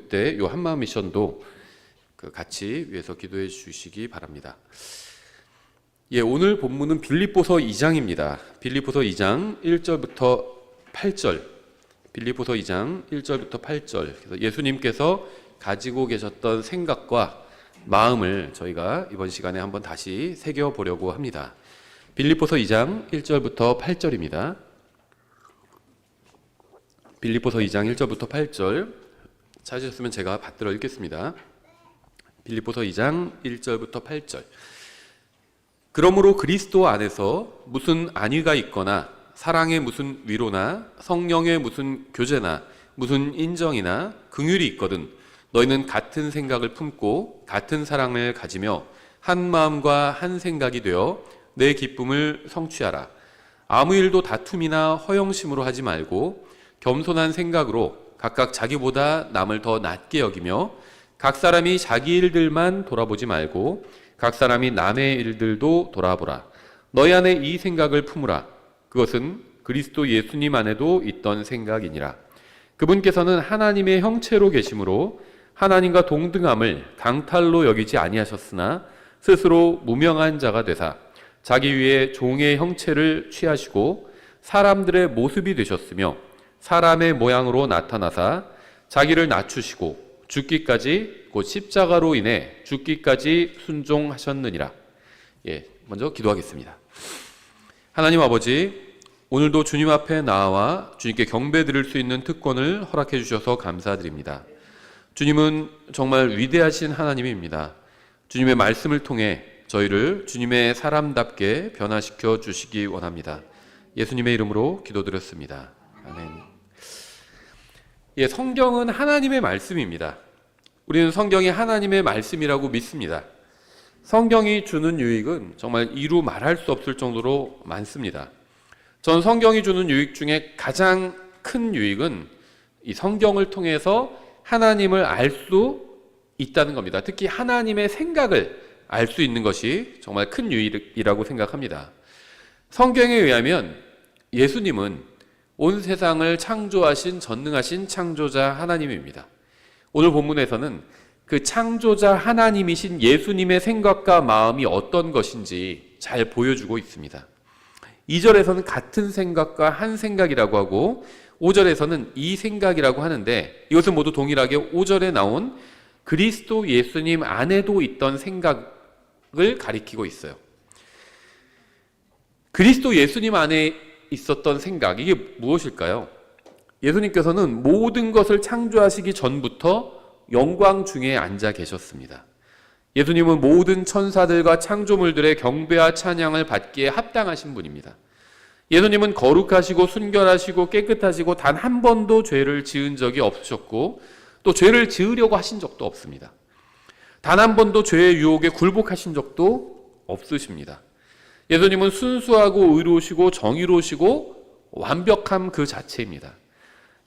때 요 한마음 미션도 같이 위해서 기도해 주시기 바랍니다. 예, 오늘 본문은 빌립보서 2장입니다. 빌립보서 2장 1절부터 8절. 빌립보서 2장 1절부터 8절. 그래서 예수님께서 가지고 계셨던 생각과 마음을 저희가 이번 시간에 한번 다시 새겨 보려고 합니다. 빌립보서 2장 1절부터 8절입니다. 빌립보서 2장 1절부터 8절 찾으셨으면 제가 받들어 읽겠습니다. 빌립보서 2장 1절부터 8절. 그러므로 그리스도 안에서 무슨 안위가 있거나 사랑의 무슨 위로나 성령의 무슨 교제나 무슨 인정이나 긍휼이 있거든 너희는 같은 생각을 품고 같은 사랑을 가지며 한 마음과 한 생각이 되어 내 기쁨을 성취하라. 아무 일도 다툼이나 허영심으로 하지 말고 겸손한 생각으로 각각 자기보다 남을 더 낮게 여기며 각 사람이 자기 일들만 돌아보지 말고 각 사람이 남의 일들도 돌아보라. 너희 안에 이 생각을 품으라. 그것은 그리스도 예수님 안에도 있던 생각이니라. 그분께서는 하나님의 형체로 계심으로 하나님과 동등함을 강탈로 여기지 아니하셨으나 스스로 무명한 자가 되사 자기 위에 종의 형체를 취하시고 사람들의 모습이 되셨으며 사람의 모양으로 나타나사 자기를 낮추시고 죽기까지 곧 십자가로 인해 죽기까지 순종하셨느니라. 예, 먼저 기도하겠습니다. 하나님 아버지, 오늘도 주님 앞에 나와 주님께 경배 드릴 수 있는 특권을 허락해 주셔서 감사드립니다. 주님은 정말 위대하신 하나님입니다. 주님의 말씀을 통해 저희를 주님의 사람답게 변화시켜 주시기 원합니다. 예수님의 이름으로 기도드렸습니다. 아멘. 예, 성경은 하나님의 말씀입니다. 우리는 성경이 하나님의 말씀이라고 믿습니다. 성경이 주는 유익은 정말 이루 말할 수 없을 정도로 많습니다. 전 성경이 주는 유익 중에 가장 큰 유익은 이 성경을 통해서 하나님을 알 수 있다는 겁니다. 특히 하나님의 생각을 알 수 있는 것이 정말 큰 유익이라고 생각합니다. 성경에 의하면 예수님은 온 세상을 창조하신 전능하신 창조자 하나님입니다. 오늘 본문에서는 그 창조자 하나님이신 예수님의 생각과 마음이 어떤 것인지 잘 보여주고 있습니다. 2절에서는 같은 생각과 한 생각이라고 하고 5절에서는 이 생각이라고 하는데 이것은 모두 동일하게 5절에 나온 그리스도 예수님 안에도 있던 생각을 가리키고 있어요. 그리스도 예수님 안에 있었던 생각, 이게 무엇일까요? 예수님께서는 모든 것을 창조하시기 전부터 영광 중에 앉아 계셨습니다. 예수님은 모든 천사들과 창조물들의 경배와 찬양을 받기에 합당하신 분입니다. 예수님은 거룩하시고 순결하시고 깨끗하시고 단 한 번도 죄를 지은 적이 없으셨고 또 죄를 지으려고 하신 적도 없습니다. 단 한 번도 죄의 유혹에 굴복하신 적도 없으십니다. 예수님은 순수하고 의로우시고 정의로우시고 완벽함 그 자체입니다.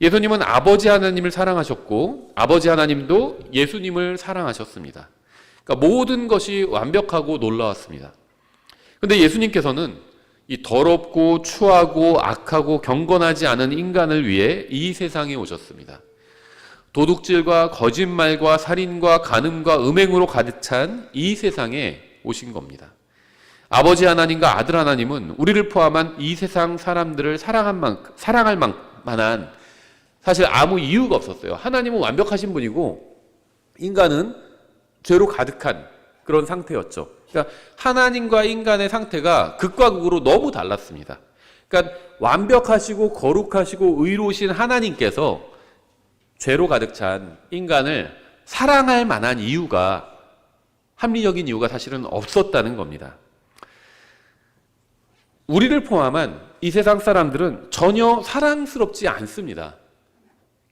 예수님은 아버지 하나님을 사랑하셨고 아버지 하나님도 예수님을 사랑하셨습니다. 그러니까 모든 것이 완벽하고 놀라웠습니다. 그런데 예수님께서는 이 더럽고 추하고 악하고 경건하지 않은 인간을 위해 이 세상에 오셨습니다. 도둑질과 거짓말과 살인과 간음과 음행으로 가득 찬 이 세상에 오신 겁니다. 아버지 하나님과 아들 하나님은 우리를 포함한 이 세상 사람들을 사랑할 만한 사실 아무 이유가 없었어요. 하나님은 완벽하신 분이고 인간은 죄로 가득한 그런 상태였죠. 그러니까 하나님과 인간의 상태가 극과 극으로 너무 달랐습니다. 그러니까 완벽하시고 거룩하시고 의로우신 하나님께서 죄로 가득 찬 인간을 사랑할 만한 이유가, 합리적인 이유가 사실은 없었다는 겁니다. 우리를 포함한 이 세상 사람들은 전혀 사랑스럽지 않습니다.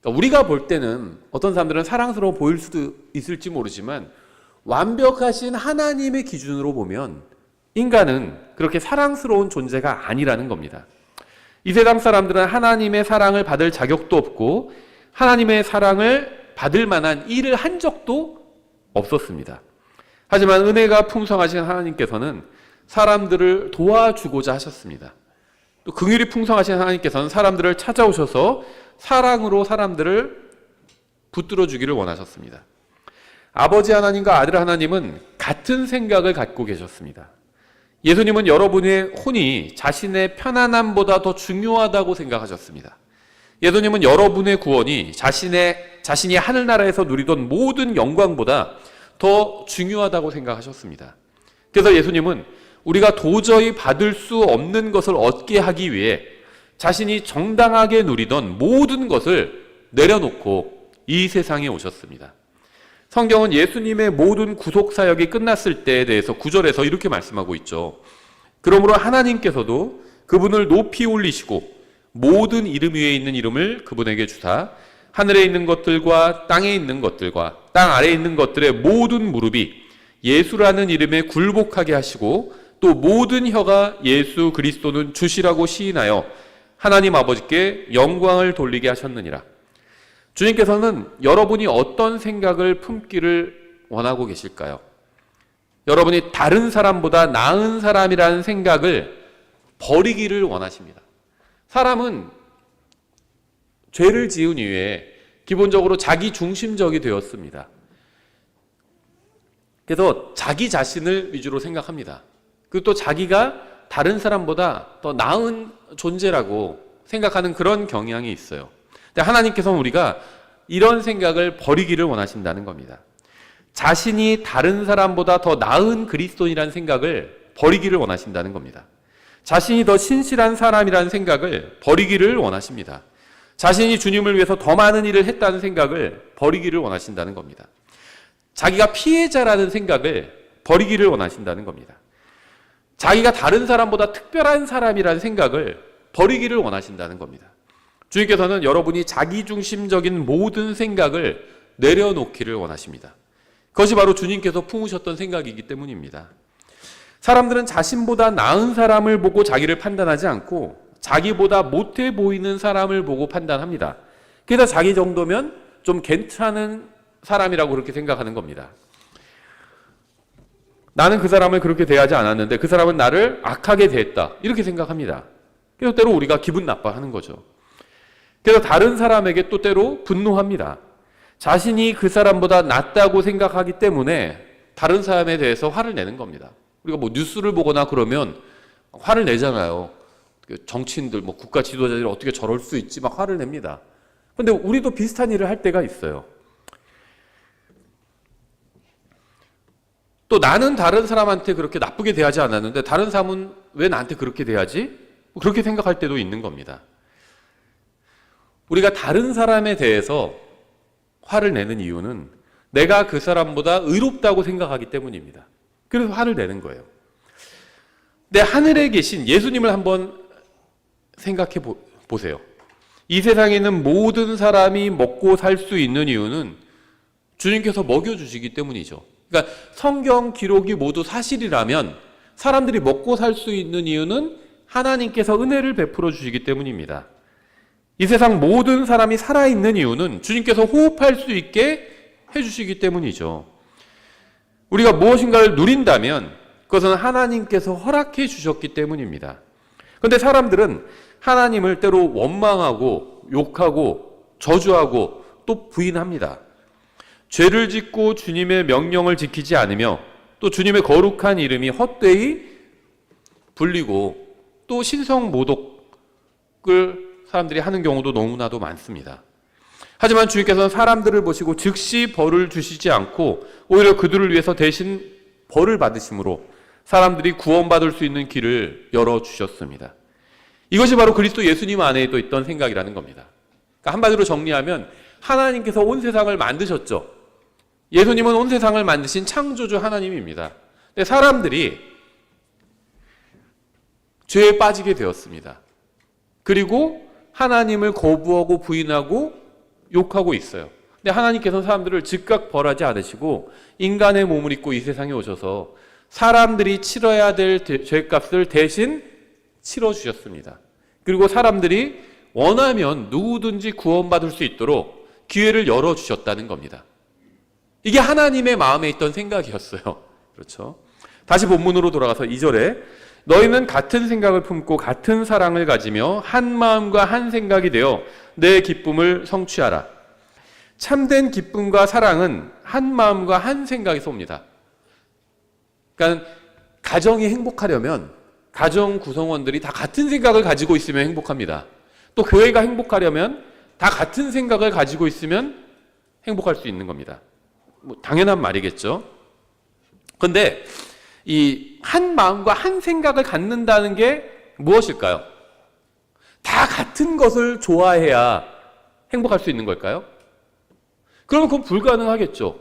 그러니까 우리가 볼 때는 어떤 사람들은 사랑스러워 보일 수도 있을지 모르지만 완벽하신 하나님의 기준으로 보면 인간은 그렇게 사랑스러운 존재가 아니라는 겁니다. 이 세상 사람들은 하나님의 사랑을 받을 자격도 없고 하나님의 사랑을 받을 만한 일을 한 적도 없었습니다. 하지만 은혜가 풍성하신 하나님께서는 사람들을 도와주고자 하셨습니다. 또 긍휼이 풍성하신 하나님께서는 사람들을 찾아오셔서 사랑으로 사람들을 붙들어 주기를 원하셨습니다. 아버지 하나님과 아들 하나님은 같은 생각을 갖고 계셨습니다. 예수님은 여러분의 혼이 자신의 편안함보다 더 중요하다고 생각하셨습니다. 예수님은 여러분의 구원이 자신이 하늘나라에서 누리던 모든 영광보다 더 중요하다고 생각하셨습니다. 그래서 예수님은 우리가 도저히 받을 수 없는 것을 얻게 하기 위해 자신이 정당하게 누리던 모든 것을 내려놓고 이 세상에 오셨습니다. 성경은 예수님의 모든 구속 사역이 끝났을 때에 대해서 9절에서 이렇게 말씀하고 있죠. 그러므로 하나님께서도 그분을 높이 올리시고 모든 이름 위에 있는 이름을 그분에게 주사 하늘에 있는 것들과 땅에 있는 것들과 땅 아래에 있는 것들의 모든 무릎이 예수라는 이름에 굴복하게 하시고 또 모든 혀가 예수 그리스도는 주시라고 시인하여 하나님 아버지께 영광을 돌리게 하셨느니라. 주님께서는 여러분이 어떤 생각을 품기를 원하고 계실까요? 여러분이 다른 사람보다 나은 사람이라는 생각을 버리기를 원하십니다. 사람은 죄를 지은 이후에 기본적으로 자기 중심적이 되었습니다. 그래서 자기 자신을 위주로 생각합니다. 그리고 또 자기가 다른 사람보다 더 나은 존재라고 생각하는 그런 경향이 있어요. 근데 하나님께서는 우리가 이런 생각을 버리기를 원하신다는 겁니다. 자신이 다른 사람보다 더 나은 그리스도인이라는 생각을 버리기를 원하신다는 겁니다. 자신이 더 신실한 사람이라는 생각을 버리기를 원하십니다. 자신이 주님을 위해서 더 많은 일을 했다는 생각을 버리기를 원하신다는 겁니다. 자기가 피해자라는 생각을 버리기를 원하신다는 겁니다. 자기가 다른 사람보다 특별한 사람이라는 생각을 버리기를 원하신다는 겁니다. 주님께서는 여러분이 자기중심적인 모든 생각을 내려놓기를 원하십니다. 그것이 바로 주님께서 품으셨던 생각이기 때문입니다. 사람들은 자신보다 나은 사람을 보고 자기를 판단하지 않고 자기보다 못해 보이는 사람을 보고 판단합니다. 그래서 자기 정도면 좀 괜찮은 사람이라고 그렇게 생각하는 겁니다. 나는 그 사람을 그렇게 대하지 않았는데 그 사람은 나를 악하게 대했다. 이렇게 생각합니다. 그래서 때로 우리가 기분 나빠하는 거죠. 그래서 다른 사람에게 또 때로 분노합니다. 자신이 그 사람보다 낫다고 생각하기 때문에 다른 사람에 대해서 화를 내는 겁니다. 우리가 뭐 뉴스를 보거나 그러면 화를 내잖아요. 정치인들, 뭐 국가 지도자들이 어떻게 저럴 수 있지 막 화를 냅니다. 그런데 우리도 비슷한 일을 할 때가 있어요. 또 나는 다른 사람한테 그렇게 나쁘게 대하지 않았는데 다른 사람은 왜 나한테 그렇게 대하지? 그렇게 생각할 때도 있는 겁니다. 우리가 다른 사람에 대해서 화를 내는 이유는 내가 그 사람보다 의롭다고 생각하기 때문입니다. 그래서 화를 내는 거예요. 근데 하늘에 계신 예수님을 한번 생각해 보세요. 이 세상에 있는 모든 사람이 먹고 살 수 있는 이유는 주님께서 먹여주시기 때문이죠. 그러니까 성경 기록이 모두 사실이라면 사람들이 먹고 살 수 있는 이유는 하나님께서 은혜를 베풀어 주시기 때문입니다. 이 세상 모든 사람이 살아있는 이유는 주님께서 호흡할 수 있게 해주시기 때문이죠. 우리가 무엇인가를 누린다면 그것은 하나님께서 허락해 주셨기 때문입니다. 그런데 사람들은 하나님을 때로 원망하고 욕하고 저주하고 또 부인합니다. 죄를 짓고 주님의 명령을 지키지 않으며 또 주님의 거룩한 이름이 헛되이 불리고 또 신성모독을 사람들이 하는 경우도 너무나도 많습니다. 하지만 주님께서는 사람들을 보시고 즉시 벌을 주시지 않고 오히려 그들을 위해서 대신 벌을 받으심으로 사람들이 구원받을 수 있는 길을 열어주셨습니다. 이것이 바로 그리스도 예수님 안에 또 있던 생각이라는 겁니다. 그러니까 한마디로 정리하면 하나님께서 온 세상을 만드셨죠. 예수님은 온 세상을 만드신 창조주 하나님입니다. 근데 사람들이 죄에 빠지게 되었습니다. 그리고 하나님을 거부하고 부인하고 욕하고 있어요. 근데 하나님께서는 사람들을 즉각 벌하지 않으시고 인간의 몸을 입고 이 세상에 오셔서 사람들이 치러야 될 죄값을 대신 치러주셨습니다. 그리고 사람들이 원하면 누구든지 구원받을 수 있도록 기회를 열어주셨다는 겁니다. 이게 하나님의 마음에 있던 생각이었어요. 그렇죠? 다시 본문으로 돌아가서 2절에 너희는 같은 생각을 품고 같은 사랑을 가지며 한 마음과 한 생각이 되어 내 기쁨을 성취하라. 참된 기쁨과 사랑은 한 마음과 한 생각에서 옵니다. 그러니까 가정이 행복하려면 가정 구성원들이 다 같은 생각을 가지고 있으면 행복합니다. 또 교회가 행복하려면 다 같은 생각을 가지고 있으면 행복할 수 있는 겁니다. 뭐 당연한 말이겠죠. 그런데 이 한 마음과 한 생각을 갖는다는 게 무엇일까요? 다 같은 것을 좋아해야 행복할 수 있는 걸까요? 그러면 그건 불가능하겠죠.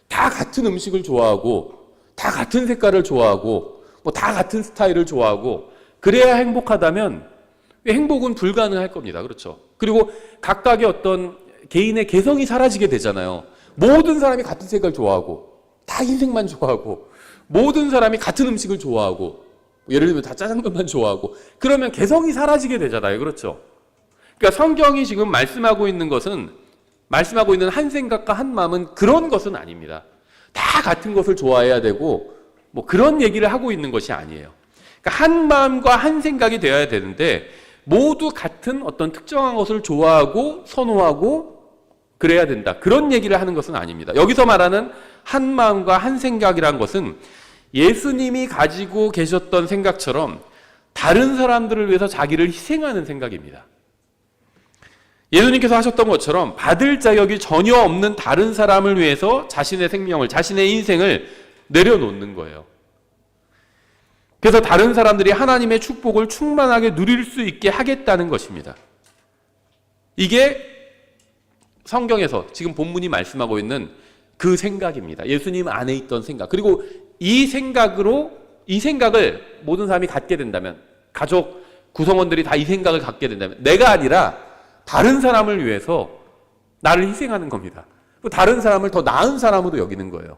다 같은 음식을 좋아하고 다 같은 색깔을 좋아하고 뭐 다 같은 스타일을 좋아하고 그래야 행복하다면 행복은 불가능할 겁니다. 그렇죠? 그리고 각각의 어떤 개인의 개성이 사라지게 되잖아요. 모든 사람이 같은 색을 좋아하고 다 흰색만 좋아하고 모든 사람이 같은 음식을 좋아하고 예를 들면 다 짜장면만 좋아하고 그러면 개성이 사라지게 되잖아요. 그렇죠? 그러니까 성경이 지금 말씀하고 있는 한 생각과 한 마음은 그런 것은 아닙니다. 다 같은 것을 좋아해야 되고 뭐 그런 얘기를 하고 있는 것이 아니에요. 그러니까 한 마음과 한 생각이 되어야 되는데 모두 같은 어떤 특정한 것을 좋아하고 선호하고 그래야 된다. 그런 얘기를 하는 것은 아닙니다. 여기서 말하는 한 마음과 한 생각이란 것은 예수님이 가지고 계셨던 생각처럼 다른 사람들을 위해서 자기를 희생하는 생각입니다. 예수님께서 하셨던 것처럼 받을 자격이 전혀 없는 다른 사람을 위해서 자신의 생명을, 자신의 인생을 내려놓는 거예요. 그래서 다른 사람들이 하나님의 축복을 충만하게 누릴 수 있게 하겠다는 것입니다. 이게 성경에서 지금 본문이 말씀하고 있는 그 생각입니다. 예수님 안에 있던 생각. 그리고 이 생각을 모든 사람이 갖게 된다면, 가족 구성원들이 다 이 생각을 갖게 된다면 내가 아니라 다른 사람을 위해서 나를 희생하는 겁니다. 다른 사람을 더 나은 사람으로 여기는 거예요.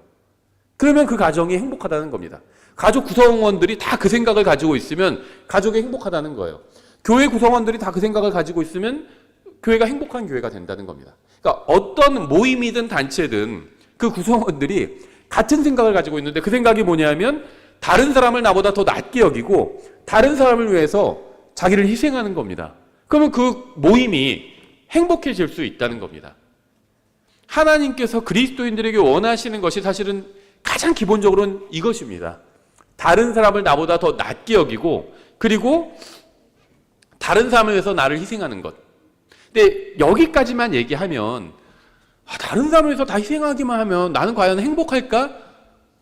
그러면 그 가정이 행복하다는 겁니다. 가족 구성원들이 다 그 생각을 가지고 있으면 가족이 행복하다는 거예요. 교회 구성원들이 다 그 생각을 가지고 있으면 교회가 행복한 교회가 된다는 겁니다. 그러니까 어떤 모임이든 단체든 그 구성원들이 같은 생각을 가지고 있는데 그 생각이 뭐냐면 다른 사람을 나보다 더 낫게 여기고 다른 사람을 위해서 자기를 희생하는 겁니다. 그러면 그 모임이 행복해질 수 있다는 겁니다. 하나님께서 그리스도인들에게 원하시는 것이 사실은 가장 기본적으로는 이것입니다. 다른 사람을 나보다 더 낫게 여기고 그리고 다른 사람을 위해서 나를 희생하는 것. 근데 여기까지만 얘기하면 다른 사람을 위해서 다 희생하기만 하면 나는 과연 행복할까?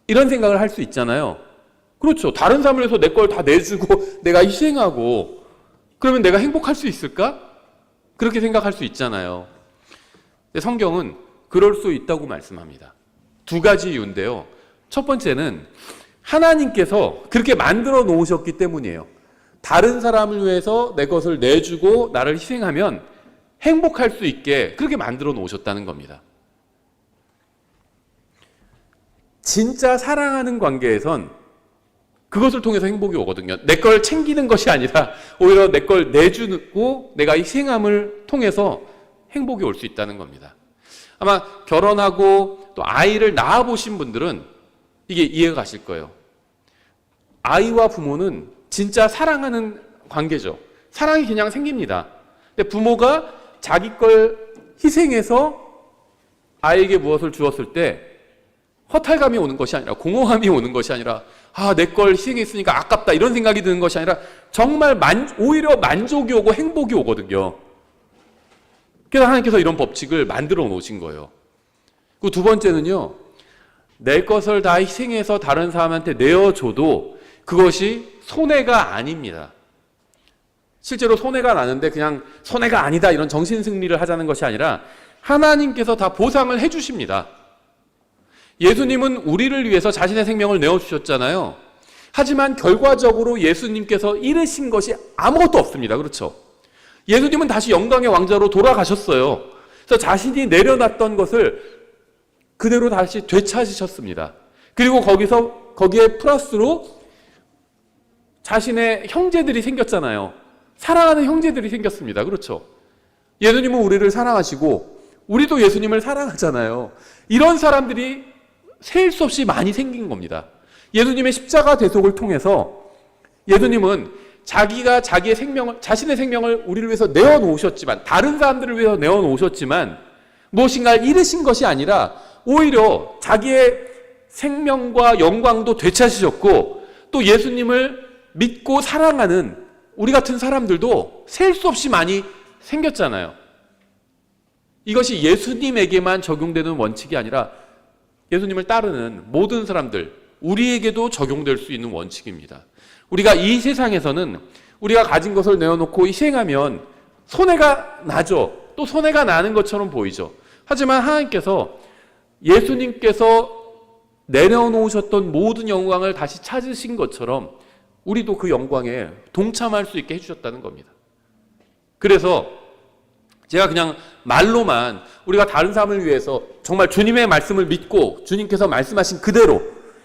이런 생각을 할 수 있잖아요. 그렇죠. 다른 사람을 위해서 내 걸 다 내주고 내가 희생하고 그러면 내가 행복할 수 있을까? 그렇게 생각할 수 있잖아요. 근데 성경은 그럴 수 있다고 말씀합니다. 두 가지 이유인데요. 첫 번째는 하나님께서 그렇게 만들어 놓으셨기 때문이에요. 다른 사람을 위해서 내 것을 내주고 나를 희생하면 행복할 수 있게 그렇게 만들어 놓으셨다는 겁니다. 진짜 사랑하는 관계에선 그것을 통해서 행복이 오거든요. 내 걸 챙기는 것이 아니라 오히려 내 걸 내주고 내가 희생함을 통해서 행복이 올 수 있다는 겁니다. 아마 결혼하고 또 아이를 낳아보신 분들은 이게 이해가 가실 거예요. 아이와 부모는 진짜 사랑하는 관계죠. 사랑이 그냥 생깁니다. 근데 부모가 자기 걸 희생해서 아이에게 무엇을 주었을 때 허탈감이 오는 것이 아니라 공허함이 오는 것이 아니라 내 걸 희생했으니까 아깝다 이런 생각이 드는 것이 아니라 정말 오히려 만족이 오고 행복이 오거든요. 그래서 하나님께서 이런 법칙을 만들어 놓으신 거예요. 그 두 번째는요. 내 것을 다 희생해서 다른 사람한테 내어줘도 그것이 손해가 아닙니다. 실제로 손해가 나는데 그냥 손해가 아니다 이런 정신승리를 하자는 것이 아니라 하나님께서 다 보상을 해주십니다. 예수님은 우리를 위해서 자신의 생명을 내어주셨잖아요. 하지만 결과적으로 예수님께서 잃으신 것이 아무것도 없습니다. 그렇죠? 예수님은 다시 영광의 왕자로 돌아가셨어요. 그래서 자신이 내려놨던 것을 그대로 다시 되찾으셨습니다. 그리고 거기에 플러스로 자신의 형제들이 생겼잖아요. 사랑하는 형제들이 생겼습니다. 그렇죠? 예수님은 우리를 사랑하시고 우리도 예수님을 사랑하잖아요. 이런 사람들이 셀 수 없이 많이 생긴 겁니다. 예수님의 십자가 대속을 통해서 예수님은 자기가 자신의 생명을 우리를 위해서 내어놓으셨지만, 다른 사람들을 위해서 내어놓으셨지만, 무엇인가를 잃으신 것이 아니라 오히려 자기의 생명과 영광도 되찾으셨고 또 예수님을 믿고 사랑하는 우리 같은 사람들도 셀 수 없이 많이 생겼잖아요. 이것이 예수님에게만 적용되는 원칙이 아니라 예수님을 따르는 모든 사람들, 우리에게도 적용될 수 있는 원칙입니다. 우리가 이 세상에서는 우리가 가진 것을 내어놓고 희생하면 손해가 나죠. 또 손해가 나는 것처럼 보이죠. 하지만 하나님께서 예수님께서 내려놓으셨던 모든 영광을 다시 찾으신 것처럼 우리도 그 영광에 동참할 수 있게 해주셨다는 겁니다. 그래서 제가 그냥 말로만 우리가 다른 사람을 위해서 정말 주님의 말씀을 믿고 주님께서 말씀하신 그대로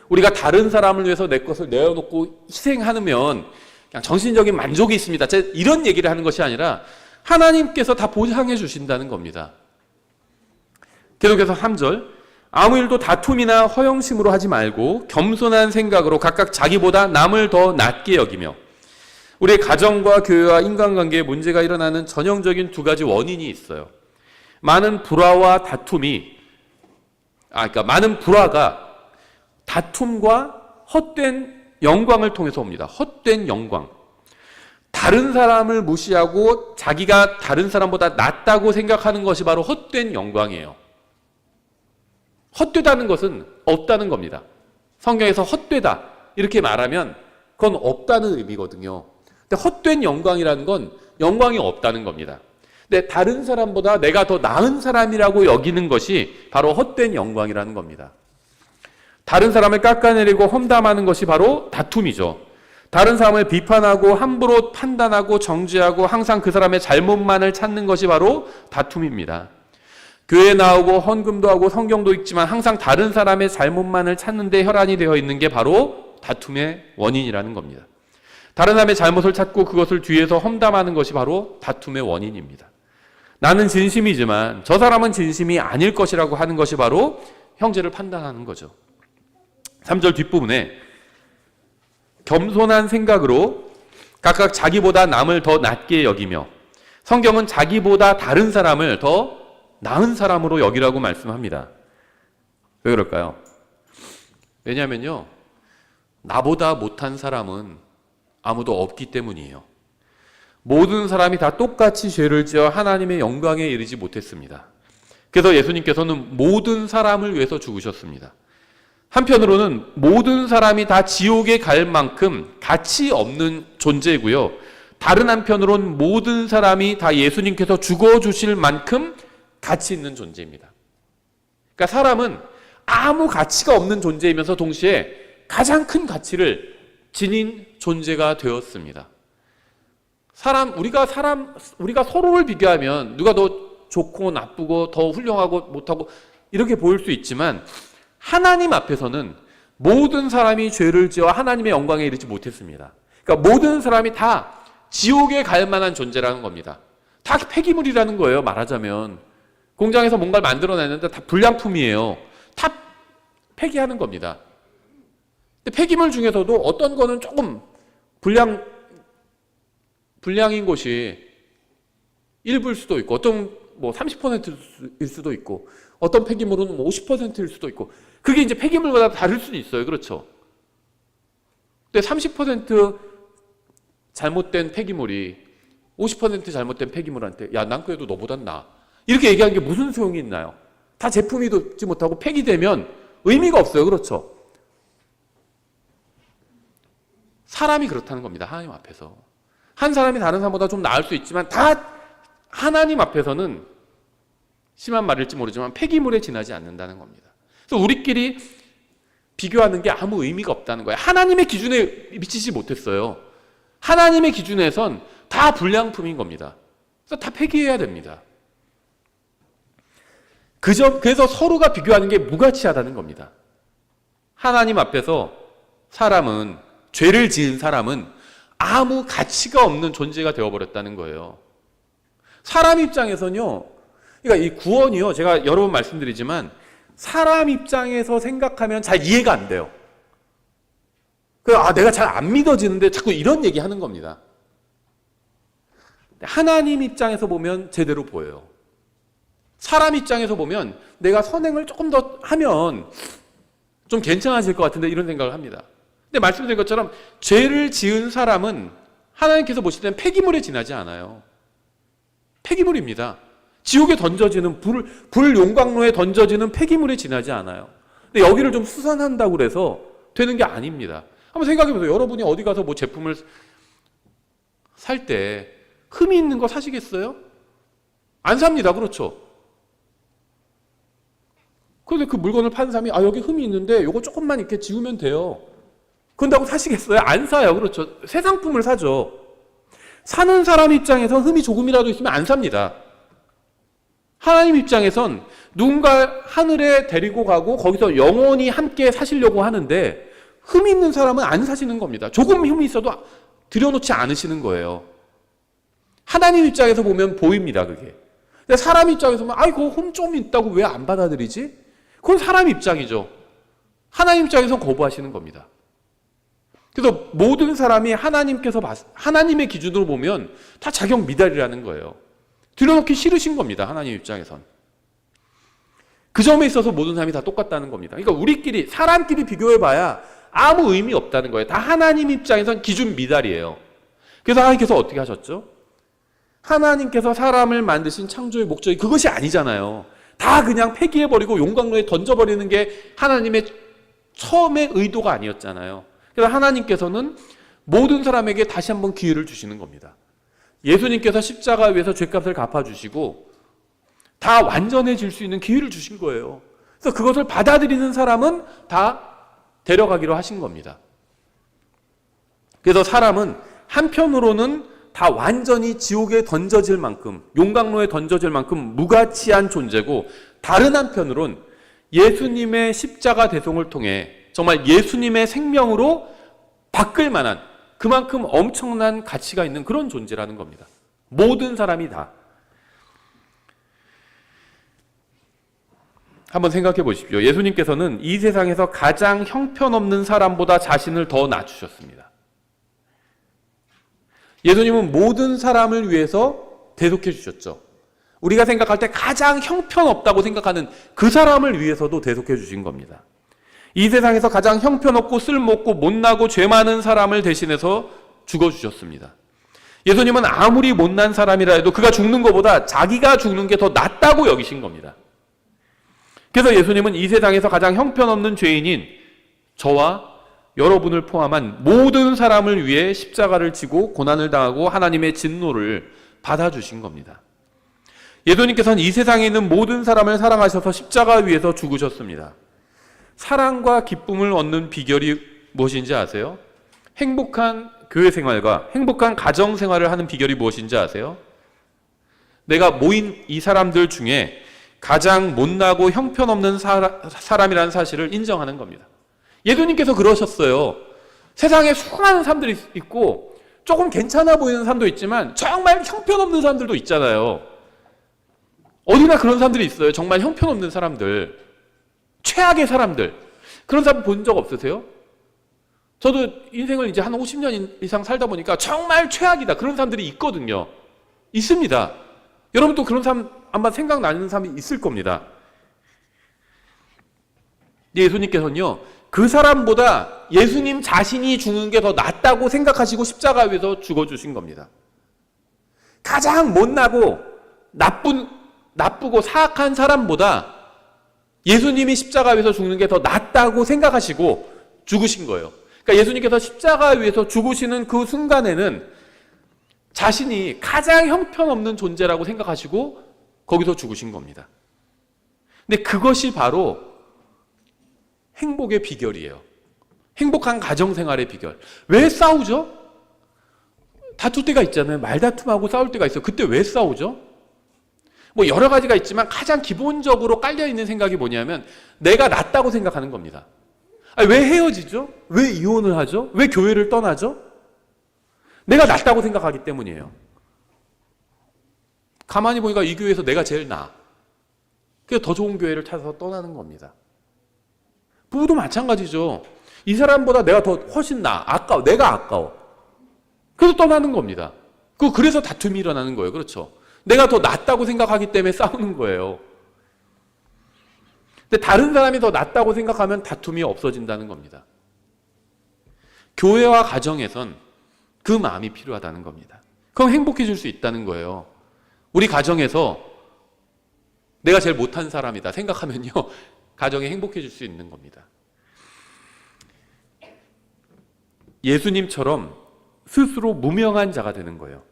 우리가 다른 사람을 위해서 내 것을 내어놓고 희생하면 그냥 정신적인 만족이 있습니다. 제가 이런 얘기를 하는 것이 아니라 하나님께서 다 보상해 주신다는 겁니다. 계속해서 3절, 아무 일도 다툼이나 허영심으로 하지 말고 겸손한 생각으로 각각 자기보다 남을 더 낮게 여기며. 우리의 가정과 교회와 인간관계에 문제가 일어나는 전형적인 두 가지 원인이 있어요. 많은 불화와 다툼이, 많은 불화가 다툼과 헛된 영광을 통해서 옵니다. 헛된 영광. 다른 사람을 무시하고 자기가 다른 사람보다 낫다고 생각하는 것이 바로 헛된 영광이에요. 헛되다는 것은 없다는 겁니다. 성경에서 헛되다 이렇게 말하면 그건 없다는 의미거든요. 근데 헛된 영광이라는 건 영광이 없다는 겁니다. 근데 다른 사람보다 내가 더 나은 사람이라고 여기는 것이 바로 헛된 영광이라는 겁니다. 다른 사람을 깎아내리고 험담하는 것이 바로 다툼이죠. 다른 사람을 비판하고 함부로 판단하고 정죄하고 항상 그 사람의 잘못만을 찾는 것이 바로 다툼입니다. 교회에 나오고 헌금도 하고 성경도 읽지만 항상 다른 사람의 잘못만을 찾는 데 혈안이 되어 있는 게 바로 다툼의 원인이라는 겁니다. 다른 사람의 잘못을 찾고 그것을 뒤에서 험담하는 것이 바로 다툼의 원인입니다. 나는 진심이지만 저 사람은 진심이 아닐 것이라고 하는 것이 바로 형제를 판단하는 거죠. 3절 뒷부분에 겸손한 생각으로 각각 자기보다 남을 더 낮게 여기며, 성경은 자기보다 다른 사람을 더 나은 사람으로 여기라고 말씀합니다. 왜 그럴까요? 왜냐하면요, 나보다 못한 사람은 아무도 없기 때문이에요. 모든 사람이 다 똑같이 죄를 지어 하나님의 영광에 이르지 못했습니다. 그래서 예수님께서는 모든 사람을 위해서 죽으셨습니다. 한편으로는 모든 사람이 다 지옥에 갈 만큼 가치 없는 존재이고요, 다른 한편으로는 모든 사람이 다 예수님께서 죽어주실 만큼 가치 있는 존재입니다. 그러니까 사람은 아무 가치가 없는 존재이면서 동시에 가장 큰 가치를 지닌 존재가 되었습니다. 우리가 서로를 비교하면 누가 더 좋고 나쁘고 더 훌륭하고 못하고 이렇게 보일 수 있지만 하나님 앞에서는 모든 사람이 죄를 지어 하나님의 영광에 이르지 못했습니다. 그러니까 모든 사람이 다 지옥에 갈 만한 존재라는 겁니다. 다 폐기물이라는 거예요, 말하자면. 공장에서 뭔가를 만들어냈는데 다 불량품이에요. 다 폐기하는 겁니다. 근데 폐기물 중에서도 어떤 거는 조금 불량인 것이 일부일 수도 있고, 어떤 30%일 수도 있고, 어떤 폐기물은 50%일 수도 있고, 그게 이제 폐기물마다 다를 수도 있어요. 그렇죠? 근데 30% 잘못된 폐기물이 50% 잘못된 폐기물한테, 야, 난 그래도 너보단 나아, 이렇게 얘기하는 게 무슨 소용이 있나요? 다 제품이 되지 못하고 폐기되면 의미가 없어요. 그렇죠? 사람이 그렇다는 겁니다. 하나님 앞에서. 한 사람이 다른 사람보다 좀 나을 수 있지만 다 하나님 앞에서는, 심한 말일지 모르지만 폐기물에 지나지 않는다는 겁니다. 그래서 우리끼리 비교하는 게 아무 의미가 없다는 거예요. 하나님의 기준에 미치지 못했어요. 하나님의 기준에선 다 불량품인 겁니다. 그래서 다 폐기해야 됩니다. 그래서 서로가 비교하는 게 무가치하다는 겁니다. 하나님 앞에서 죄를 지은 사람은 아무 가치가 없는 존재가 되어버렸다는 거예요. 사람 입장에서는요, 그러니까 이 구원이요, 제가 여러 번 말씀드리지만 사람 입장에서 생각하면 잘 이해가 안 돼요. 내가 잘 안 믿어지는데 자꾸 이런 얘기 하는 겁니다. 하나님 입장에서 보면 제대로 보여요. 사람 입장에서 보면 내가 선행을 조금 더 하면 좀 괜찮아질 것 같은데 이런 생각을 합니다. 근데 말씀드린 것처럼 죄를 지은 사람은 하나님께서 보실 때는 폐기물에 지나지 않아요. 폐기물입니다. 지옥에 던져지는 불 용광로에 던져지는 폐기물에 지나지 않아요. 근데 여기를 좀 수선한다고 그래서 되는 게 아닙니다. 한번 생각해 보세요. 여러분이 어디 가서 뭐 제품을 살 때 흠이 있는 거 사시겠어요? 안 삽니다. 그렇죠? 그런데 그 물건을 파는 사람이 여기 흠이 있는데 이거 조금만 이렇게 지우면 돼요. 그런다고 사시겠어요? 안 사요. 그렇죠? 새 상품을 사죠. 사는 사람 입장에선 흠이 조금이라도 있으면 안 삽니다. 하나님 입장에선 누군가 하늘에 데리고 가고 거기서 영원히 함께 사시려고 하는데 흠이 있는 사람은 안 사시는 겁니다. 조금 흠이 있어도 들여놓지 않으시는 거예요. 하나님 입장에서 보면 보입니다, 그게. 근데 사람 입장에서 보면 그거 흠 좀 있다고 왜 안 받아들이지? 그건 사람 입장이죠. 하나님 입장에서는 거부하시는 겁니다. 그래서 모든 사람이 하나님의 기준으로 보면 다 자격 미달이라는 거예요. 들여놓기 싫으신 겁니다. 하나님 입장에선. 그 점에 있어서 모든 사람이 다 똑같다는 겁니다. 그러니까 사람끼리 비교해봐야 아무 의미 없다는 거예요. 다 하나님 입장에선 기준 미달이에요. 그래서 하나님께서 어떻게 하셨죠? 하나님께서 사람을 만드신 창조의 목적이 그것이 아니잖아요. 다 그냥 폐기해버리고 용광로에 던져버리는 게 하나님의 처음의 의도가 아니었잖아요. 그래서 하나님께서는 모든 사람에게 다시 한번 기회를 주시는 겁니다. 예수님께서 십자가 위에서 죄값을 갚아주시고 다 완전해질 수 있는 기회를 주신 거예요. 그래서 그것을 받아들이는 사람은 다 데려가기로 하신 겁니다. 그래서 사람은 한편으로는 다 완전히 지옥에 던져질 만큼, 용광로에 던져질 만큼 무가치한 존재고, 다른 한편으론 예수님의 십자가 대송을 통해 정말 예수님의 생명으로 바꿀 만한 그만큼 엄청난 가치가 있는 그런 존재라는 겁니다. 모든 사람이 다. 한번 생각해 보십시오. 예수님께서는 이 세상에서 가장 형편없는 사람보다 자신을 더 낮추셨습니다. 예수님은 모든 사람을 위해서 대속해 주셨죠. 우리가 생각할 때 가장 형편없다고 생각하는 그 사람을 위해서도 대속해 주신 겁니다. 이 세상에서 가장 형편없고 쓸모없고 못나고 죄 많은 사람을 대신해서 죽어주셨습니다. 예수님은 아무리 못난 사람이라 해도 그가 죽는 것보다 자기가 죽는 게 더 낫다고 여기신 겁니다. 그래서 예수님은 이 세상에서 가장 형편없는 죄인인 저와 여러분을 포함한 모든 사람을 위해 십자가를 지고 고난을 당하고 하나님의 진노를 받아주신 겁니다. 예수님께서는 이 세상에 있는 모든 사람을 사랑하셔서 십자가 위에서 죽으셨습니다. 사랑과 기쁨을 얻는 비결이 무엇인지 아세요? 행복한 교회 생활과 행복한 가정 생활을 하는 비결이 무엇인지 아세요? 내가 모인 이 사람들 중에 가장 못나고 형편없는 사람이라는 사실을 인정하는 겁니다. 예수님께서 그러셨어요. 세상에 수많은 사람들이 있고 조금 괜찮아 보이는 사람도 있지만 정말 형편없는 사람들도 있잖아요. 어디나 그런 사람들이 있어요. 정말 형편없는 사람들, 최악의 사람들. 그런 사람 본 적 없으세요? 저도 인생을 이제 한 50년 이상 살다 보니까 정말 최악이다. 그런 사람들이 있거든요. 있습니다. 여러분도 그런 사람 아마 생각나는 사람이 있을 겁니다. 예수님께서는요, 그 사람보다 예수님 자신이 죽는 게 더 낫다고 생각하시고 십자가 위에서 죽어주신 겁니다. 가장 못나고 나쁘고 사악한 사람보다 예수님이 십자가 위에서 죽는 게 더 낫다고 생각하시고 죽으신 거예요. 그러니까 예수님께서 십자가 위에서 죽으시는 그 순간에는 자신이 가장 형편없는 존재라고 생각하시고 거기서 죽으신 겁니다. 근데 그것이 바로 행복의 비결이에요. 행복한 가정생활의 비결. 왜 싸우죠? 다툴 때가 있잖아요. 말다툼하고 싸울 때가 있어요. 그때 왜 싸우죠? 뭐 여러 가지가 있지만 가장 기본적으로 깔려있는 생각이 뭐냐면 내가 낫다고 생각하는 겁니다. 왜 헤어지죠? 왜 이혼을 하죠? 왜 교회를 떠나죠? 내가 낫다고 생각하기 때문이에요. 가만히 보니까 이 교회에서 내가 제일 나아. 그래서 더 좋은 교회를 찾아서 떠나는 겁니다. 부부도 마찬가지죠. 이 사람보다 내가 더 훨씬 나아. 아까워. 내가 아까워. 그래서 떠나는 겁니다. 그래서 다툼이 일어나는 거예요. 그렇죠? 내가 더 낫다고 생각하기 때문에 싸우는 거예요. 근데 다른 사람이 더 낫다고 생각하면 다툼이 없어진다는 겁니다. 교회와 가정에선 그 마음이 필요하다는 겁니다. 그럼 행복해질 수 있다는 거예요. 우리 가정에서 내가 제일 못한 사람이다 생각하면요, 가정이 행복해질 수 있는 겁니다. 예수님처럼 스스로 무명한 자가 되는 거예요.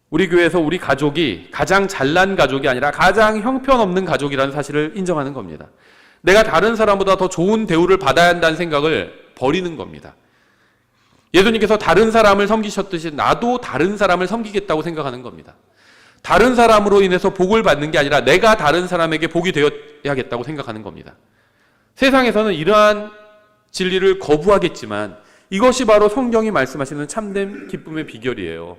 우리 교회에서 우리 가족이 가장 잘난 가족이 아니라 가장 형편없는 가족이라는 사실을 인정하는 겁니다. 내가 다른 사람보다 더 좋은 대우를 받아야 한다는 생각을 버리는 겁니다. 예수님께서 다른 사람을 섬기셨듯이 나도 다른 사람을 섬기겠다고 생각하는 겁니다. 다른 사람으로 인해서 복을 받는 게 아니라 내가 다른 사람에게 복이 되어야겠다고 생각하는 겁니다. 세상에서는 이러한 진리를 거부하겠지만 이것이 바로 성경이 말씀하시는 참된 기쁨의 비결이에요.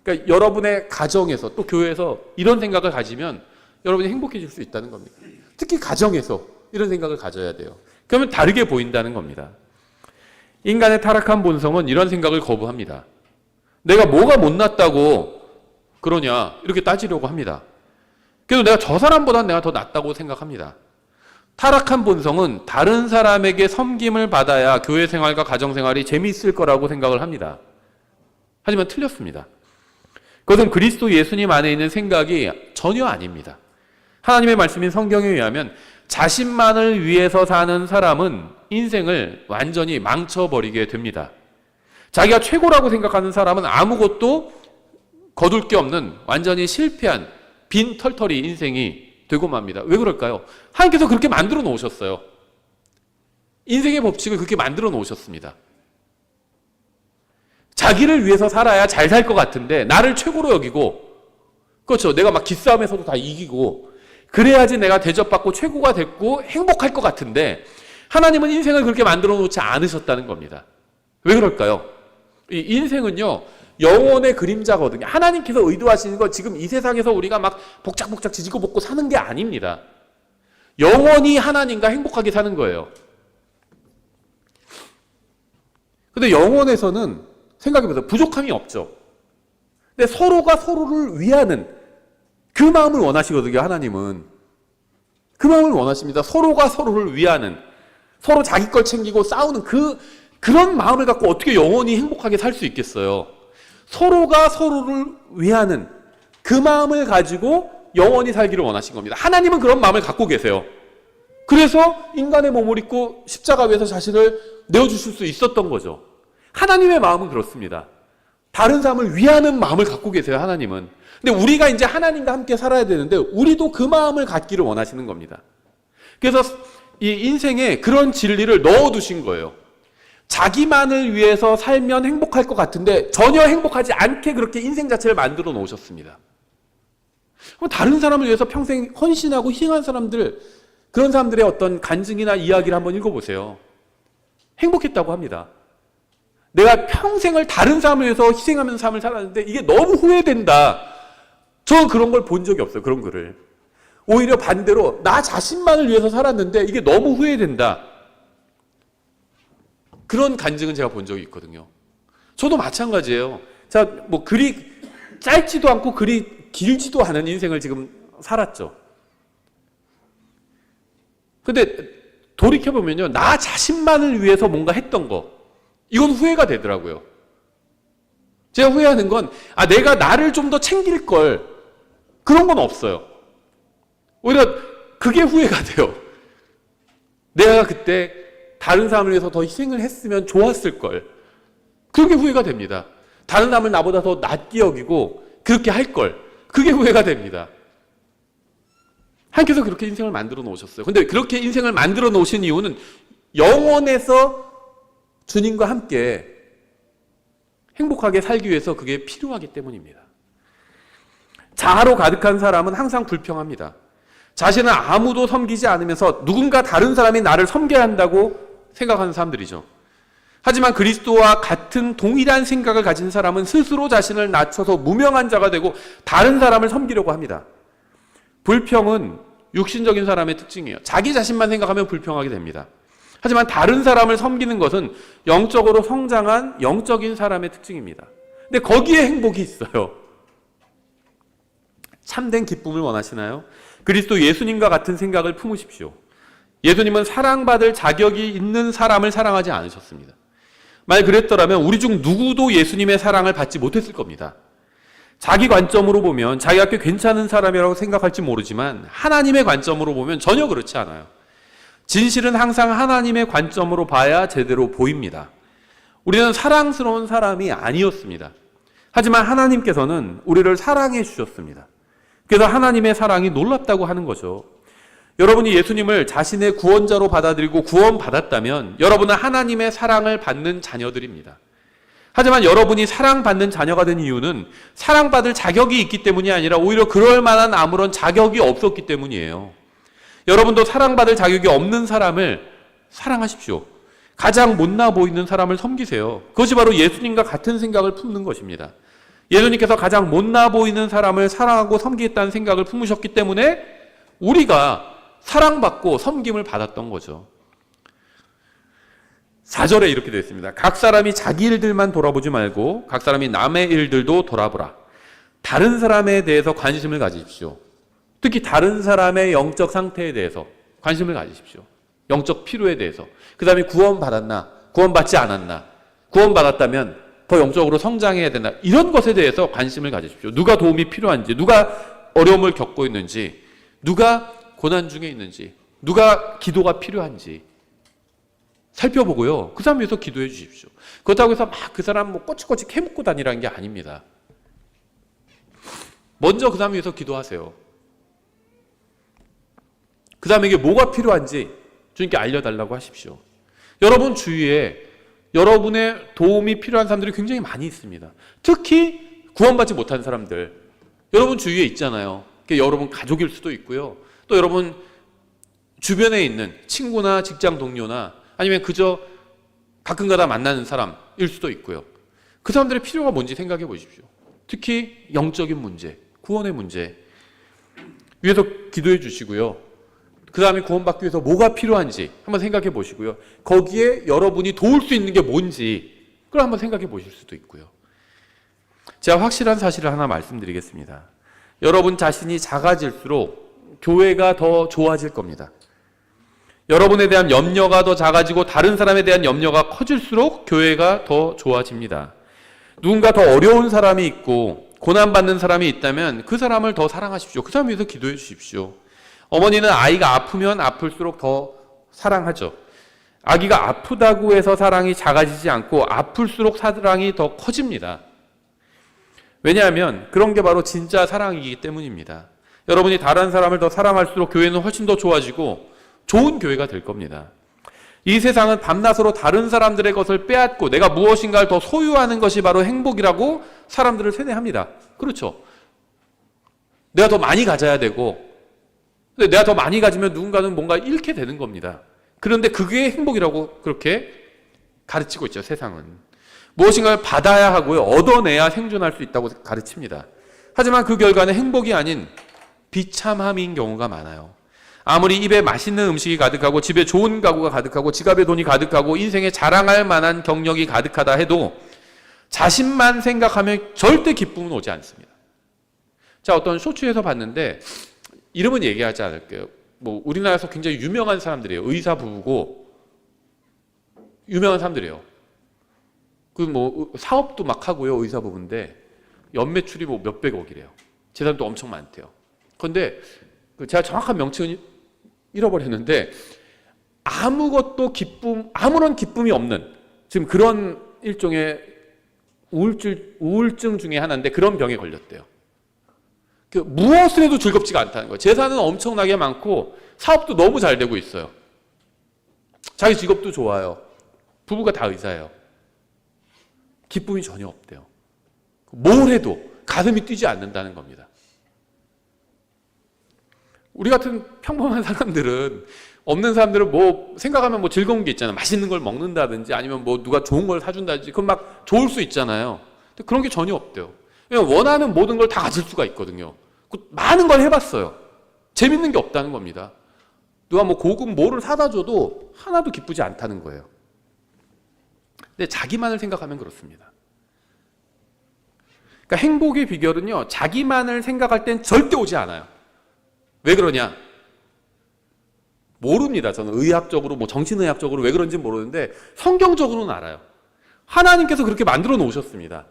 그러니까 여러분의 가정에서 또 교회에서 이런 생각을 가지면 여러분이 행복해질 수 있다는 겁니다. 특히 가정에서 이런 생각을 가져야 돼요. 그러면 다르게 보인다는 겁니다. 인간의 타락한 본성은 이런 생각을 거부합니다. 내가 뭐가 못났다고 그러냐 이렇게 따지려고 합니다. 그래서 내가 저 사람보다 내가 더 낫다고 생각합니다. 타락한 본성은 다른 사람에게 섬김을 받아야 교회 생활과 가정 생활이 재미있을 거라고 생각을 합니다. 하지만 틀렸습니다. 그것은 그리스도 예수님 안에 있는 생각이 전혀 아닙니다. 하나님의 말씀인 성경에 의하면 자신만을 위해서 사는 사람은 인생을 완전히 망쳐버리게 됩니다. 자기가 최고라고 생각하는 사람은 아무것도 거둘 게 없는 완전히 실패한 빈 털털이 인생이 되고 맙니다. 왜 그럴까요? 하나님께서 그렇게 만들어 놓으셨어요. 인생의 법칙을 그렇게 만들어 놓으셨습니다. 자기를 위해서 살아야 잘 살 것 같은데 나를 최고로 여기고, 그렇죠, 내가 막 기싸움에서도 다 이기고 그래야지 내가 대접받고 최고가 됐고 행복할 것 같은데 하나님은 인생을 그렇게 만들어 놓지 않으셨다는 겁니다. 왜 그럴까요? 이 인생은요 영혼의 그림자거든요. 하나님께서 의도하시는 건 지금 이 세상에서 우리가 막 복작복작 지지고 볶고 사는 게 아닙니다. 영원히 하나님과 행복하게 사는 거예요. 근데 영혼에서는 생각해보세요. 부족함이 없죠. 근데 서로가 서로를 위하는 그 마음을 원하시거든요. 하나님은 그 마음을 원하십니다. 서로가 서로를 위하는, 서로 자기 걸 챙기고 싸우는 그런 마음을 갖고 어떻게 영원히 행복하게 살 수 있겠어요? 서로가 서로를 위하는 그 마음을 가지고 영원히 살기를 원하신 겁니다. 하나님은 그런 마음을 갖고 계세요. 그래서 인간의 몸을 입고 십자가 위에서 자신을 내어주실 수 있었던 거죠. 하나님의 마음은 그렇습니다. 다른 사람을 위하는 마음을 갖고 계세요. 하나님은. 근데 우리가 이제 하나님과 함께 살아야 되는데 우리도 그 마음을 갖기를 원하시는 겁니다. 그래서 이 인생에 그런 진리를 넣어두신 거예요. 자기만을 위해서 살면 행복할 것 같은데 전혀 행복하지 않게 그렇게 인생 자체를 만들어 놓으셨습니다. 그럼 다른 사람을 위해서 평생 헌신하고 희생한 사람들, 그런 사람들의 어떤 간증이나 이야기를 한번 읽어보세요. 행복했다고 합니다. 내가 평생을 다른 사람을 위해서 희생하면서 삶을 살았는데 이게 너무 후회된다. 저는 그런 걸 본 적이 없어요. 그런 글을. 오히려 반대로 나 자신만을 위해서 살았는데 이게 너무 후회된다. 그런 간증은 제가 본 적이 있거든요. 저도 마찬가지예요. 자, 뭐 글이 짧지도 않고 글이 길지도 않은 인생을 지금 살았죠. 근데 돌이켜보면요, 나 자신만을 위해서 뭔가 했던 거, 이건 후회가 되더라고요. 제가 후회하는 건, 내가 나를 좀 더 챙길 걸, 그런 건 없어요. 오히려 그게 후회가 돼요. 내가 그때 다른 사람을 위해서 더 희생을 했으면 좋았을 걸. 그게 후회가 됩니다. 다른 사람을 나보다 더 낫게 여기고 그렇게 할 걸. 그게 후회가 됩니다. 하나님께서 그렇게 인생을 만들어 놓으셨어요. 근데 그렇게 인생을 만들어 놓으신 이유는 영원에서 주님과 함께 행복하게 살기 위해서 그게 필요하기 때문입니다. 자아로 가득한 사람은 항상 불평합니다. 자신은 아무도 섬기지 않으면서 누군가 다른 사람이 나를 섬겨야 한다고 생각하는 사람들이죠. 하지만 그리스도와 같은 동일한 생각을 가진 사람은 스스로 자신을 낮춰서 무명한 자가 되고 다른 사람을 섬기려고 합니다. 불평은 육신적인 사람의 특징이에요. 자기 자신만 생각하면 불평하게 됩니다. 하지만 다른 사람을 섬기는 것은 영적으로 성장한 영적인 사람의 특징입니다. 근데 거기에 행복이 있어요. 참된 기쁨을 원하시나요? 그리스도 예수님과 같은 생각을 품으십시오. 예수님은 사랑받을 자격이 있는 사람을 사랑하지 않으셨습니다. 만약 그랬더라면 우리 중 누구도 예수님의 사랑을 받지 못했을 겁니다. 자기 관점으로 보면 자기가 꽤 괜찮은 사람이라고 생각할지 모르지만 하나님의 관점으로 보면 전혀 그렇지 않아요. 진실은 항상 하나님의 관점으로 봐야 제대로 보입니다. 우리는 사랑스러운 사람이 아니었습니다. 하지만 하나님께서는 우리를 사랑해 주셨습니다. 그래서 하나님의 사랑이 놀랍다고 하는 거죠. 여러분이 예수님을 자신의 구원자로 받아들이고 구원받았다면 여러분은 하나님의 사랑을 받는 자녀들입니다. 하지만 여러분이 사랑받는 자녀가 된 이유는 사랑받을 자격이 있기 때문이 아니라 오히려 그럴 만한 아무런 자격이 없었기 때문이에요. 여러분도 사랑받을 자격이 없는 사람을 사랑하십시오. 가장 못나 보이는 사람을 섬기세요. 그것이 바로 예수님과 같은 생각을 품는 것입니다. 예수님께서 가장 못나 보이는 사람을 사랑하고 섬기겠다는 생각을 품으셨기 때문에 우리가 사랑받고 섬김을 받았던 거죠. 4절에 이렇게 되어 있습니다. 각 사람이 자기 일들만 돌아보지 말고 각 사람이 남의 일들도 돌아보라. 다른 사람에 대해서 관심을 가지십시오. 특히 다른 사람의 영적 상태에 대해서 관심을 가지십시오. 영적 필요에 대해서. 그 다음에 구원받았나? 구원받지 않았나? 구원받았다면 더 영적으로 성장해야 되나? 이런 것에 대해서 관심을 가지십시오. 누가 도움이 필요한지, 누가 어려움을 겪고 있는지, 누가 고난 중에 있는지, 누가 기도가 필요한지 살펴보고요. 그 사람 위해서 기도해 주십시오. 그렇다고 해서 막 그 사람 뭐 꼬치꼬치 캐묻고 다니라는 게 아닙니다. 먼저 그 사람 위해서 기도하세요. 그 사람에게 뭐가 필요한지 주님께 알려달라고 하십시오. 여러분 주위에 여러분의 도움이 필요한 사람들이 굉장히 많이 있습니다. 특히 구원받지 못한 사람들. 여러분 주위에 있잖아요. 여러분 가족일 수도 있고요. 또 여러분 주변에 있는 친구나 직장 동료나 아니면 그저 가끔가다 만나는 사람일 수도 있고요. 그 사람들의 필요가 뭔지 생각해 보십시오. 특히 영적인 문제, 구원의 문제 위해서 기도해 주시고요. 그 다음에 구원받기 위해서 뭐가 필요한지 한번 생각해 보시고요. 거기에 여러분이 도울 수 있는 게 뭔지 그걸 한번 생각해 보실 수도 있고요. 제가 확실한 사실을 하나 말씀드리겠습니다. 여러분 자신이 작아질수록 교회가 더 좋아질 겁니다. 여러분에 대한 염려가 더 작아지고 다른 사람에 대한 염려가 커질수록 교회가 더 좋아집니다. 누군가 더 어려운 사람이 있고 고난받는 사람이 있다면 그 사람을 더 사랑하십시오. 그 사람 위해서 기도해 주십시오. 어머니는 아이가 아프면 아플수록 더 사랑하죠. 아기가 아프다고 해서 사랑이 작아지지 않고 아플수록 사랑이 더 커집니다. 왜냐하면 그런 게 바로 진짜 사랑이기 때문입니다. 여러분이 다른 사람을 더 사랑할수록 교회는 훨씬 더 좋아지고 좋은 교회가 될 겁니다. 이 세상은 밤낮으로 다른 사람들의 것을 빼앗고 내가 무엇인가를 더 소유하는 것이 바로 행복이라고 사람들을 세뇌합니다. 그렇죠. 내가 더 많이 가져야 되고 근데 내가 더 많이 가지면 누군가는 뭔가 잃게 되는 겁니다. 그런데 그게 행복이라고 그렇게 가르치고 있죠, 세상은. 무엇인가를 받아야 하고요. 얻어내야 생존할 수 있다고 가르칩니다. 하지만 그 결과는 행복이 아닌 비참함인 경우가 많아요. 아무리 입에 맛있는 음식이 가득하고 집에 좋은 가구가 가득하고 지갑에 돈이 가득하고 인생에 자랑할 만한 경력이 가득하다 해도 자신만 생각하면 절대 기쁨은 오지 않습니다. 자, 어떤 쇼츠에서 봤는데 이름은 얘기하지 않을게요. 뭐 우리나라에서 굉장히 유명한 사람들이에요. 의사 부부고 유명한 사람들이에요. 그 뭐 사업도 막 하고요. 의사 부부인데 연매출이 뭐 몇백억이래요. 재산도 엄청 많대요. 그런데 제가 정확한 명칭은 잃어버렸는데 아무런 기쁨이 없는 지금 그런 일종의 우울증 중에 하나인데 그런 병에 걸렸대요. 무엇을 해도 즐겁지가 않다는 거예요. 재산은 엄청나게 많고 사업도 너무 잘 되고 있어요. 자기 직업도 좋아요. 부부가 다 의사예요. 기쁨이 전혀 없대요. 뭘 해도 가슴이 뛰지 않는다는 겁니다. 우리 같은 평범한 사람들은 없는 사람들은 뭐 생각하면 뭐 즐거운 게 있잖아요. 맛있는 걸 먹는다든지 아니면 뭐 누가 좋은 걸 사준다든지 그건 막 좋을 수 있잖아요. 근데 그런 게 전혀 없대요. 그냥 원하는 모든 걸 다 가질 수가 있거든요. 많은 걸 해봤어요. 재밌는 게 없다는 겁니다. 누가 뭐 고급 뭐를 사다 줘도 하나도 기쁘지 않다는 거예요. 근데 자기만을 생각하면 그렇습니다. 그러니까 행복의 비결은요, 자기만을 생각할 땐 절대 오지 않아요. 왜 그러냐? 모릅니다. 저는 의학적으로, 정신의학적으로 왜 그런지 모르는데 성경적으로는 알아요. 하나님께서 그렇게 만들어 놓으셨습니다.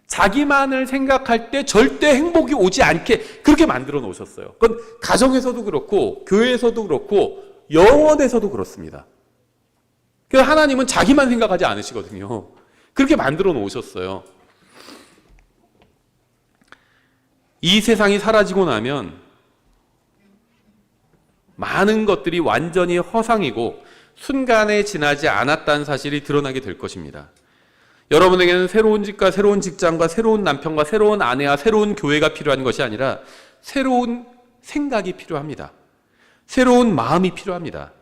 자기만을 생각할 때 절대 행복이 오지 않게 그렇게 만들어 놓으셨어요. 그건 가정에서도 그렇고 교회에서도 그렇고 영혼에서도 그렇습니다. 그래서 하나님은 자기만 생각하지 않으시거든요. 그렇게 만들어 놓으셨어요. 이 세상이 사라지고 나면 많은 것들이 완전히 허상이고 순간에 지나지 않았다는 사실이 드러나게 될 것입니다. 여러분에게는 새로운 집과 새로운 직장과 새로운 남편과 새로운 아내와 새로운 교회가 필요한 것이 아니라 새로운 생각이 필요합니다. 새로운 마음이 필요합니다.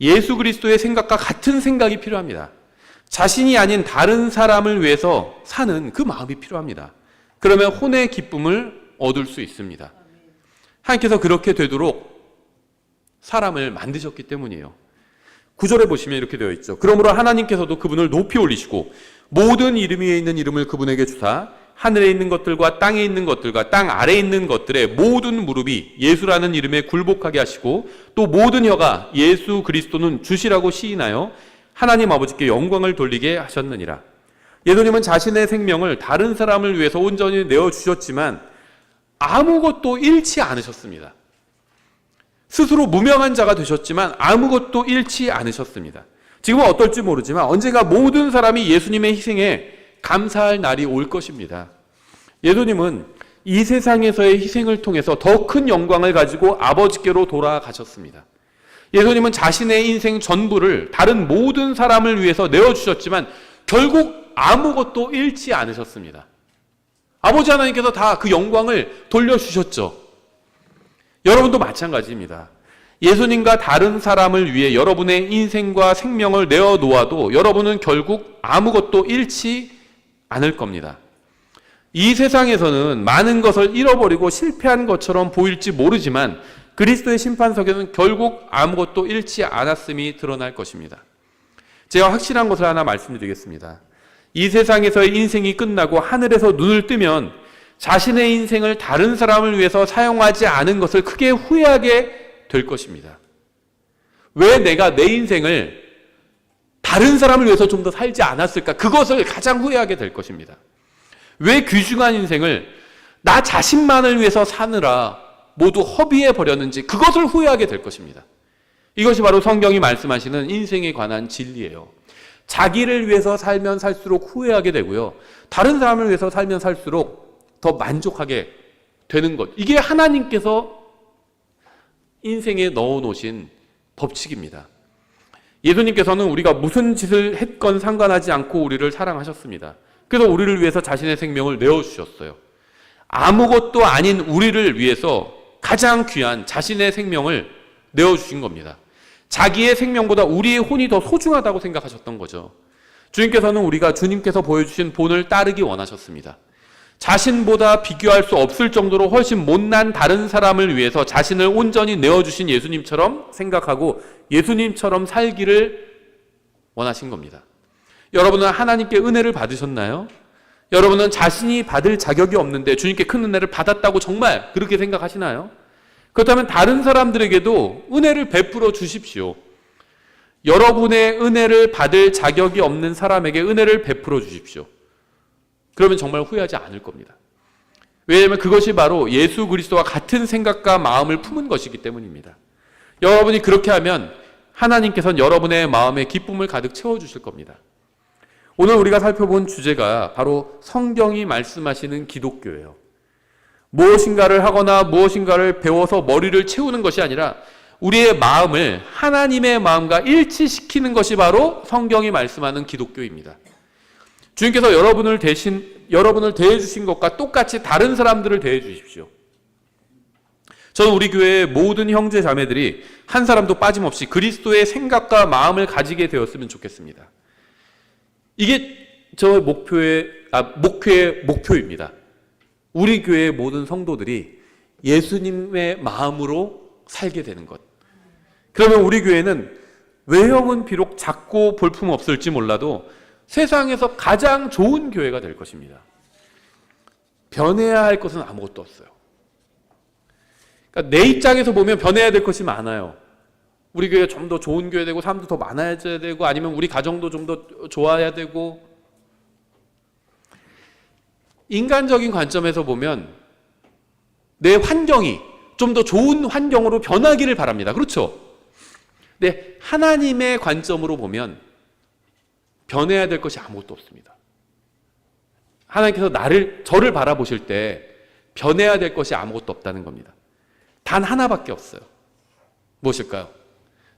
예수 그리스도의 생각과 같은 생각이 필요합니다. 자신이 아닌 다른 사람을 위해서 사는 그 마음이 필요합니다. 그러면 혼의 기쁨을 얻을 수 있습니다. 하나님께서 그렇게 되도록 사람을 만드셨기 때문이에요. 9절에 보시면 이렇게 되어 있죠. 그러므로 하나님께서도 그분을 높이 올리시고 모든 이름 위에 있는 이름을 그분에게 주사 하늘에 있는 것들과 땅에 있는 것들과 땅 아래에 있는 것들의 모든 무릎이 예수라는 이름에 굴복하게 하시고 또 모든 혀가 예수 그리스도는 주시라고 시인하여 하나님 아버지께 영광을 돌리게 하셨느니라. 예수님은 자신의 생명을 다른 사람을 위해서 온전히 내어주셨지만 아무것도 잃지 않으셨습니다. 스스로 무명한 자가 되셨지만 아무것도 잃지 않으셨습니다. 지금은 어떨지 모르지만 언젠가 모든 사람이 예수님의 희생에 감사할 날이 올 것입니다. 예수님은 이 세상에서의 희생을 통해서 더 큰 영광을 가지고 아버지께로 돌아가셨습니다. 예수님은 자신의 인생 전부를 다른 모든 사람을 위해서 내어주셨지만 결국 아무것도 잃지 않으셨습니다. 아버지 하나님께서 다 그 영광을 돌려주셨죠. 여러분도 마찬가지입니다. 예수님과 다른 사람을 위해 여러분의 인생과 생명을 내어놓아도 여러분은 결국 아무것도 잃지 않을 겁니다. 이 세상에서는 많은 것을 잃어버리고 실패한 것처럼 보일지 모르지만 그리스도의 심판석에는 결국 아무것도 잃지 않았음이 드러날 것입니다. 제가 확실한 것을 하나 말씀드리겠습니다. 이 세상에서의 인생이 끝나고 하늘에서 눈을 뜨면 자신의 인생을 다른 사람을 위해서 사용하지 않은 것을 크게 후회하게 될 것입니다. 왜 내가 내 인생을 다른 사람을 위해서 좀 더 살지 않았을까? 그것을 가장 후회하게 될 것입니다. 왜 귀중한 인생을 나 자신만을 위해서 사느라 모두 허비해 버렸는지 그것을 후회하게 될 것입니다. 이것이 바로 성경이 말씀하시는 인생에 관한 진리예요. 자기를 위해서 살면 살수록 후회하게 되고요. 다른 사람을 위해서 살면 살수록 더 만족하게 되는 것. 이게 하나님께서 인생에 넣어놓으신 법칙입니다. 예수님께서는 우리가 무슨 짓을 했건 상관하지 않고 우리를 사랑하셨습니다. 그래서 우리를 위해서 자신의 생명을 내어주셨어요. 아무것도 아닌 우리를 위해서 가장 귀한 자신의 생명을 내어주신 겁니다. 자기의 생명보다 우리의 혼이 더 소중하다고 생각하셨던 거죠. 주님께서는 우리가 주님께서 보여주신 본을 따르기 원하셨습니다. 자신보다 비교할 수 없을 정도로 훨씬 못난 다른 사람을 위해서 자신을 온전히 내어주신 예수님처럼 생각하고 예수님처럼 살기를 원하신 겁니다. 여러분은 하나님께 은혜를 받으셨나요? 여러분은 자신이 받을 자격이 없는데 주님께 큰 은혜를 받았다고 정말 그렇게 생각하시나요? 그렇다면 다른 사람들에게도 은혜를 베풀어 주십시오. 여러분의 은혜를 받을 자격이 없는 사람에게 은혜를 베풀어 주십시오. 그러면 정말 후회하지 않을 겁니다. 왜냐하면 그것이 바로 예수 그리스도와 같은 생각과 마음을 품은 것이기 때문입니다. 여러분이 그렇게 하면 하나님께서는 여러분의 마음에 기쁨을 가득 채워주실 겁니다. 오늘 우리가 살펴본 주제가 바로 성경이 말씀하시는 기독교예요. 무엇인가를 하거나 무엇인가를 배워서 머리를 채우는 것이 아니라 우리의 마음을 하나님의 마음과 일치시키는 것이 바로 성경이 말씀하는 기독교입니다. 주님께서 여러분을 대해주신 것과 똑같이 다른 사람들을 대해주십시오. 저는 우리 교회의 모든 형제 자매들이 한 사람도 빠짐없이 그리스도의 생각과 마음을 가지게 되었으면 좋겠습니다. 이게 저 목회의 목표입니다. 우리 교회의 모든 성도들이 예수님의 마음으로 살게 되는 것. 그러면 우리 교회는 외형은 비록 작고 볼품없을지 몰라도 세상에서 가장 좋은 교회가 될 것입니다. 변해야 할 것은 아무것도 없어요. 그러니까 내 입장에서 보면 변해야 될 것이 많아요. 우리 교회 좀 더 좋은 교회 되고 사람도 더 많아야 되고 아니면 우리 가정도 좀 더 좋아야 되고, 인간적인 관점에서 보면 내 환경이 좀 더 좋은 환경으로 변하기를 바랍니다. 그렇죠? 근데 하나님의 관점으로 보면 변해야 될 것이 아무것도 없습니다. 하나님께서 저를 바라보실 때 변해야 될 것이 아무것도 없다는 겁니다. 단 하나밖에 없어요. 무엇일까요?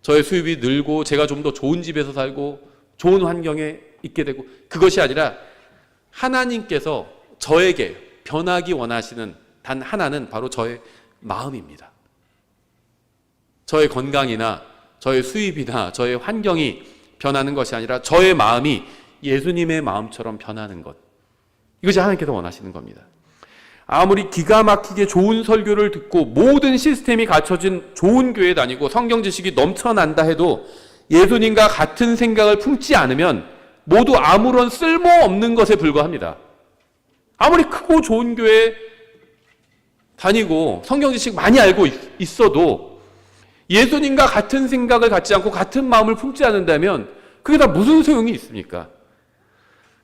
저의 수입이 늘고 제가 좀 더 좋은 집에서 살고 좋은 환경에 있게 되고, 그것이 아니라 하나님께서 저에게 변하기 원하시는 단 하나는 바로 저의 마음입니다. 저의 건강이나 저의 수입이나 저의 환경이 변하는 것이 아니라 저의 마음이 예수님의 마음처럼 변하는 것, 이것이 하나님께서 원하시는 겁니다. 아무리 기가 막히게 좋은 설교를 듣고 모든 시스템이 갖춰진 좋은 교회에 다니고 성경 지식이 넘쳐난다 해도 예수님과 같은 생각을 품지 않으면 모두 아무런 쓸모없는 것에 불과합니다. 아무리 크고 좋은 교회에 다니고 성경 지식 많이 알고 있어도 예수님과 같은 생각을 갖지 않고 같은 마음을 품지 않는다면 그게 다 무슨 소용이 있습니까?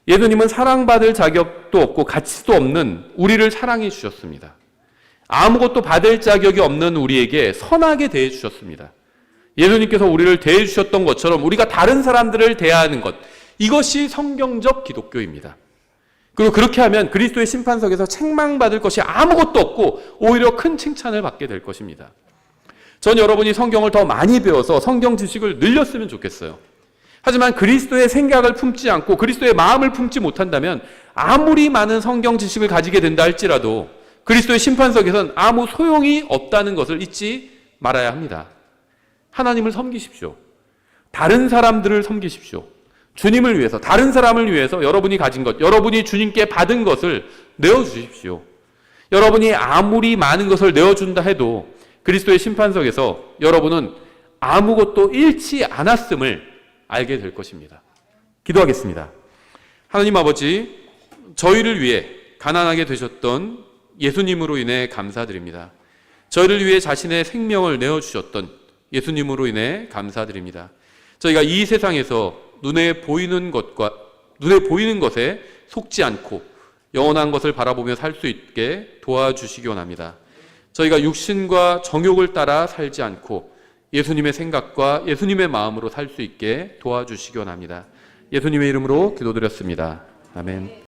예수님은 사랑받을 자격도 없고 가치도 없는 우리를 사랑해 주셨습니다. 아무것도 받을 자격이 없는 우리에게 선하게 대해 주셨습니다. 예수님께서 우리를 대해 주셨던 것처럼 우리가 다른 사람들을 대하는 것, 이것이 성경적 기독교입니다. 그리고 그렇게 하면 그리스도의 심판석에서 책망받을 것이 아무것도 없고 오히려 큰 칭찬을 받게 될 것입니다. 전 여러분이 성경을 더 많이 배워서 성경 지식을 늘렸으면 좋겠어요. 하지만 그리스도의 생각을 품지 않고 그리스도의 마음을 품지 못한다면 아무리 많은 성경 지식을 가지게 된다 할지라도 그리스도의 심판석에선 아무 소용이 없다는 것을 잊지 말아야 합니다. 하나님을 섬기십시오. 다른 사람들을 섬기십시오. 주님을 위해서, 다른 사람을 위해서 여러분이 가진 것, 여러분이 주님께 받은 것을 내어주십시오. 여러분이 아무리 많은 것을 내어준다 해도 그리스도의 심판석에서 여러분은 아무것도 잃지 않았음을 알게 될 것입니다. 기도하겠습니다. 하나님 아버지, 저희를 위해 가난하게 되셨던 예수님으로 인해 감사드립니다. 저희를 위해 자신의 생명을 내어주셨던 예수님으로 인해 감사드립니다. 저희가 이 세상에서 눈에 보이는 것에 속지 않고 영원한 것을 바라보며 살 수 있게 도와주시기 원합니다. 저희가 육신과 정욕을 따라 살지 않고 예수님의 생각과 예수님의 마음으로 살 수 있게 도와주시기 원합니다. 예수님의 이름으로 기도드렸습니다. 아멘.